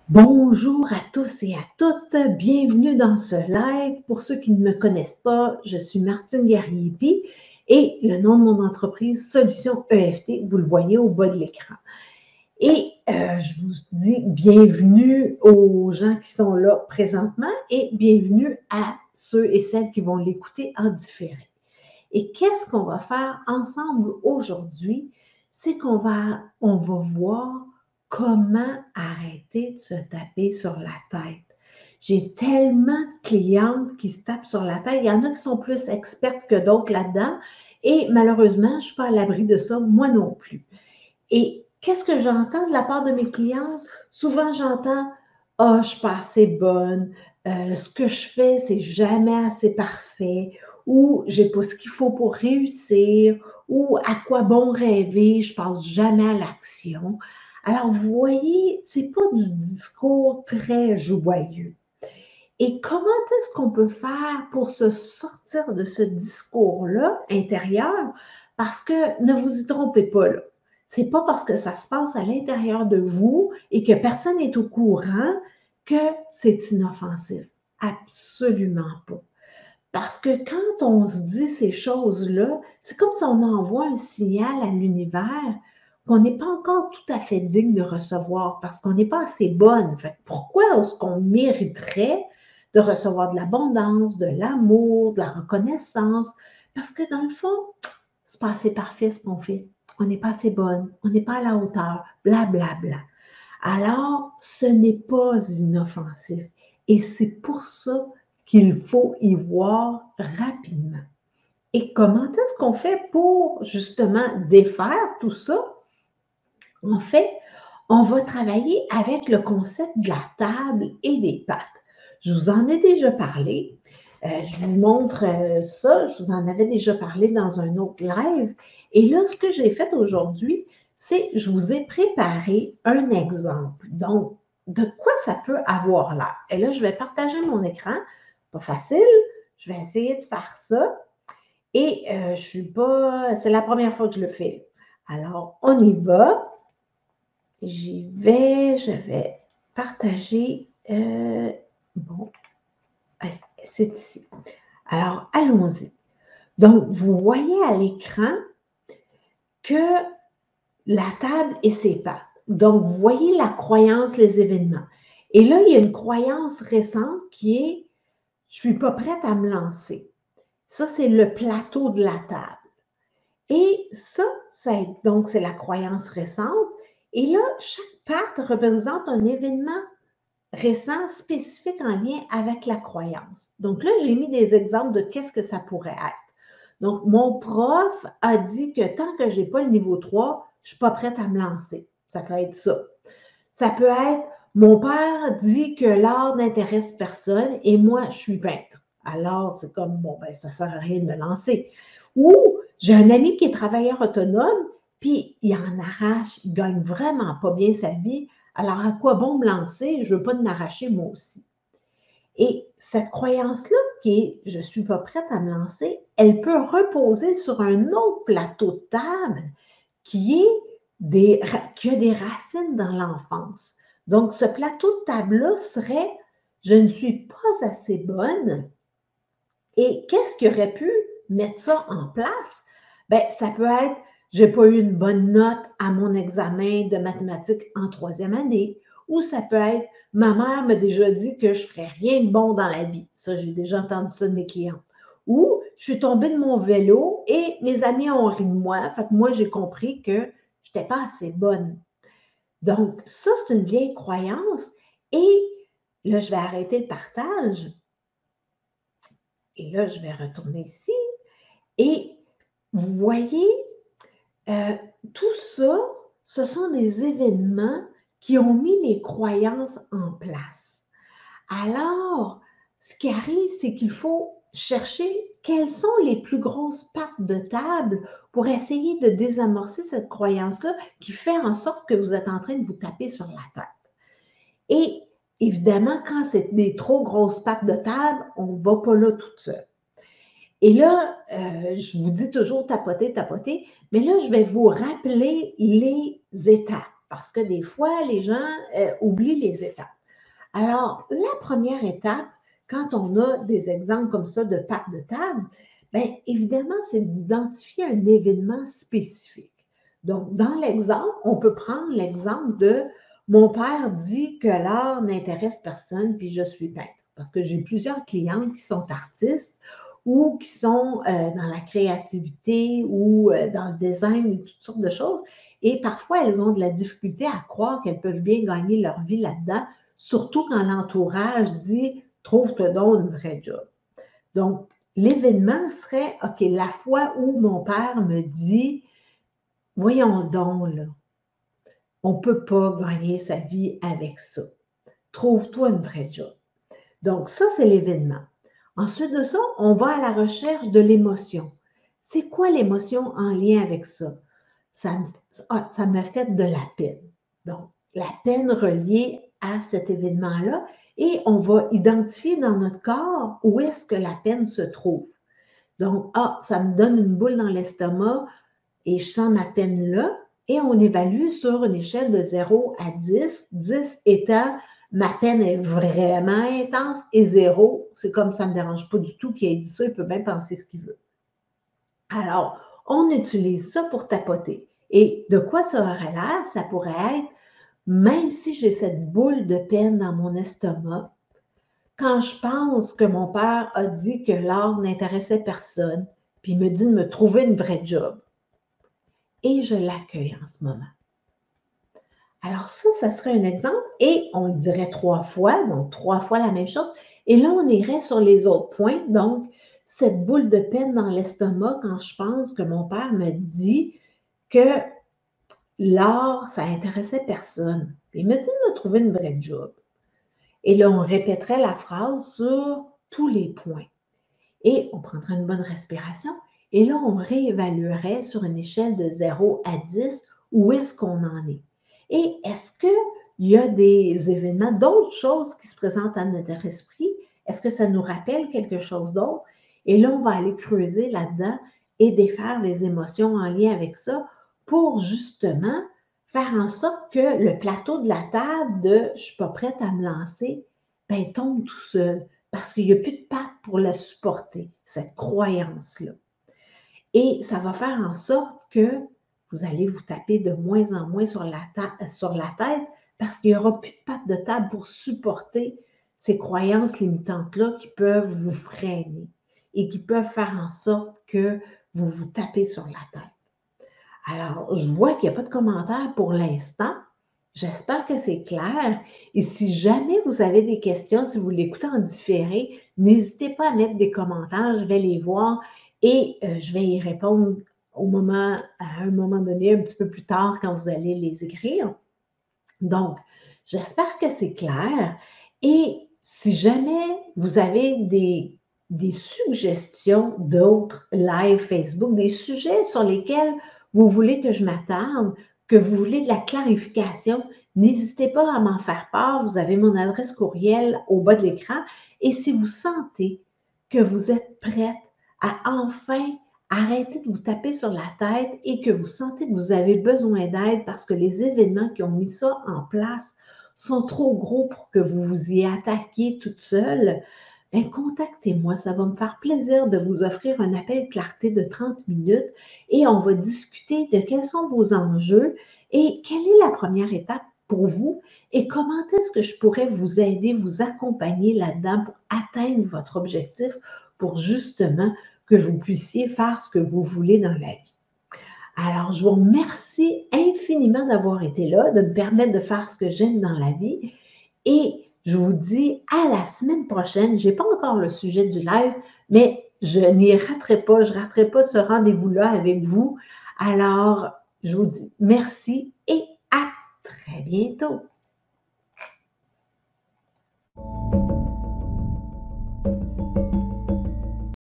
Bonjour à tous et à toutes, bienvenue dans ce live. Pour ceux qui ne me connaissent pas, je suis Martine Gariepi et le nom de mon entreprise, Solutions EFT, vous le voyez au bas de l'écran. Et je vous dis bienvenue aux gens qui sont là présentement et bienvenue à ceux et celles qui vont l'écouter en différé. Et qu'est-ce qu'on va faire ensemble aujourd'hui? C'est qu'on va voir comment arrêter de se taper sur la tête. J'ai tellement de clientes qui se tapent sur la tête. Il y en a qui sont plus expertes que d'autres là-dedans. Et malheureusement, je ne suis pas à l'abri de ça, moi non plus. Et qu'est-ce que j'entends de la part de mes clientes? Souvent, j'entends ah, je suis pas assez bonne, ce que je fais, c'est jamais assez parfait, ou j'ai pas ce qu'il faut pour réussir, ou à quoi bon rêver, je passe jamais à l'action. Alors, vous voyez, c'est pas du discours très joyeux. Et comment est-ce qu'on peut faire pour se sortir de ce discours-là intérieur? Parce que ne vous y trompez pas, là. C'est pas parce que ça se passe à l'intérieur de vous et que personne n'est au courant que c'est inoffensif. Absolument pas. Parce que quand on se dit ces choses-là, c'est comme si on envoie un signal à l'univers qu'on n'est pas encore tout à fait digne de recevoir parce qu'on n'est pas assez bonne. Fait que pourquoi est-ce qu'on mériterait de recevoir de l'abondance, de l'amour, de la reconnaissance? Parce que dans le fond, c'est pas assez parfait ce qu'on fait. On n'est pas assez bonne, on n'est pas à la hauteur, blablabla. Bla, bla. Alors, ce n'est pas inoffensif. Et c'est pour ça qu'il faut y voir rapidement. Et comment est-ce qu'on fait pour justement défaire tout ça? En fait, on va travailler avec le concept de la table et des pattes. Je vous en ai déjà parlé. Je vous montre ça. Je vous en avais déjà parlé dans un autre live. Et là, ce que j'ai fait aujourd'hui, c'est je vous ai préparé un exemple. Donc, de quoi ça peut avoir l'air? Et là, je vais partager mon écran. Pas facile. Je vais essayer de faire ça. Et je suis pas. C'est la première fois que je le fais. Alors, on y va. J'y vais, je vais partager. Bon, c'est ici. Alors, allons-y. Donc, vous voyez à l'écran que la table et ses pattes. Donc, vous voyez la croyance, les événements. Et là, il y a une croyance récente qui est je ne suis pas prête à me lancer. Ça, c'est le plateau de la table. Et ça, donc, c'est la croyance récente. Et là, chaque patte représente un événement récent spécifique en lien avec la croyance. Donc là, j'ai mis des exemples de qu'est-ce que ça pourrait être. Donc, mon prof a dit que tant que je n'ai pas le niveau 3, je ne suis pas prête à me lancer. Ça peut être ça. Ça peut être, mon père dit que l'art n'intéresse personne et moi, je suis peintre. Alors, c'est comme, bon, ben, ça ne sert à rien de me lancer. Ou, j'ai un ami qui est travailleur autonome, puis il en arrache, il ne gagne vraiment pas bien sa vie. Alors, à quoi bon me lancer? Je ne veux pas m'arracher moi aussi. Et cette croyance-là, qui est je ne suis pas prête à me lancer, elle peut reposer sur un autre plateau de table qui a des racines dans l'enfance. Donc, ce plateau de table-là serait je ne suis pas assez bonne. Et qu'est-ce qui aurait pu mettre ça en place? Bien, ça peut être je n'ai pas eu une bonne note à mon examen de mathématiques en troisième année, ou ça peut être ma mère m'a déjà dit que je ne ferais rien de bon dans la vie. Ça, j'ai déjà entendu ça de mes clients. Ou je suis tombée de mon vélo et mes amis ont ri de moi. Fait que moi, j'ai compris que je n'étais pas assez bonne. Donc, ça, c'est une vieille croyance. Et là, je vais arrêter le partage. Et là, je vais retourner ici. Et vous voyez, tout ça, ce sont des événements qui ont mis les croyances en place. Alors, ce qui arrive, c'est qu'il faut chercher quelles sont les plus grosses pattes de table pour essayer de désamorcer cette croyance-là qui fait en sorte que vous êtes en train de vous taper sur la tête. Et évidemment, quand c'est des trop grosses pattes de table, on ne va pas là toute seule. Et là, je vous dis toujours tapoter, tapoter, mais là, je vais vous rappeler les étapes parce que des fois, les gens oublient les étapes. Alors, la première étape, quand on a des exemples comme ça de pattes de table, bien évidemment, c'est d'identifier un événement spécifique. Donc, dans l'exemple, on peut prendre l'exemple de mon père dit que l'art n'intéresse personne, puis je suis peintre. Parce que j'ai plusieurs clientes qui sont artistes ou qui sont dans la créativité ou dans le design ou toutes sortes de choses. Et parfois, elles ont de la difficulté à croire qu'elles peuvent bien gagner leur vie là-dedans, surtout quand l'entourage dit trouve-toi donc une vraie job. Donc, l'événement serait OK, la fois où mon père me dit voyons donc, là, on ne peut pas gagner sa vie avec ça. Trouve-toi une vraie job. Donc, ça, c'est l'événement. Ensuite de ça, on va à la recherche de l'émotion. C'est quoi l'émotion en lien avec ça? Ça me fait de la peine. Donc, la peine reliée à cet événement-là, et on va identifier dans notre corps où est-ce que la peine se trouve. Donc, ça me donne une boule dans l'estomac et je sens ma peine là, et on évalue sur une échelle de 0 à 10, 10 étant ma peine est vraiment intense et 0, c'est comme ça ne me dérange pas du tout qu'il ait dit ça, il peut bien penser ce qu'il veut. Alors, on utilise ça pour tapoter. Et de quoi ça aurait l'air? Ça pourrait être, même si j'ai cette boule de peine dans mon estomac, quand je pense que mon père a dit que l'art n'intéressait personne, puis il me dit de me trouver une vraie job, et je l'accueille en ce moment. Alors ça serait un exemple, et on le dirait 3 fois, donc 3 fois la même chose, et là, on irait sur les autres points, donc cette boule de peine dans l'estomac quand je pense que mon père me dit que l'art, ça intéressait personne. Il me dit de me trouver une vraie job. Et là, on répéterait la phrase sur tous les points. Et on prendrait une bonne respiration, et là, on réévaluerait sur une échelle de 0 à 10 où est-ce qu'on en est. Et est-ce qu'il y a des événements, d'autres choses qui se présentent à notre esprit? Est-ce que ça nous rappelle quelque chose d'autre? Et là, on va aller creuser là-dedans et défaire les émotions en lien avec ça pour justement faire en sorte que le plateau de la table de « je ne suis pas prête à me lancer », ben, tombe tout seul parce qu'il n'y a plus de patte pour la supporter, cette croyance-là. Et ça va faire en sorte que vous allez vous taper de moins en moins sur la tête parce qu'il n'y aura plus de patte de table pour supporter ces croyances limitantes-là qui peuvent vous freiner et qui peuvent faire en sorte que vous vous tapez sur la tête. Alors, je vois qu'il n'y a pas de commentaires pour l'instant. J'espère que c'est clair. Et si jamais vous avez des questions, si vous l'écoutez en différé, n'hésitez pas à mettre des commentaires, je vais les voir et je vais y répondre à un moment donné, un petit peu plus tard quand vous allez les écrire. Donc, j'espère que c'est clair. Et si jamais vous avez des suggestions d'autres live Facebook, des sujets sur lesquels vous voulez que je m'attarde, que vous voulez de la clarification, n'hésitez pas à m'en faire part. Vous avez mon adresse courriel au bas de l'écran. Et si vous sentez que vous êtes prête à enfin arrêter de vous taper sur la tête et que vous sentez que vous avez besoin d'aide parce que les événements qui ont mis ça en place sont trop gros pour que vous vous y attaquiez toute seule, bien, contactez-moi. Ça va me faire plaisir de vous offrir un appel clarté de 30 minutes et on va discuter de quels sont vos enjeux et quelle est la première étape pour vous et comment est-ce que je pourrais vous aider, vous accompagner là-dedans pour atteindre votre objectif, pour justement que vous puissiez faire ce que vous voulez dans la vie. Alors, je vous remercie infiniment d'avoir été là, de me permettre de faire ce que j'aime dans la vie et je vous dis à la semaine prochaine. Je n'ai pas encore le sujet du live, mais je n'y raterai pas, je ne raterai pas ce rendez-vous-là avec vous. Alors, je vous dis merci et à très bientôt.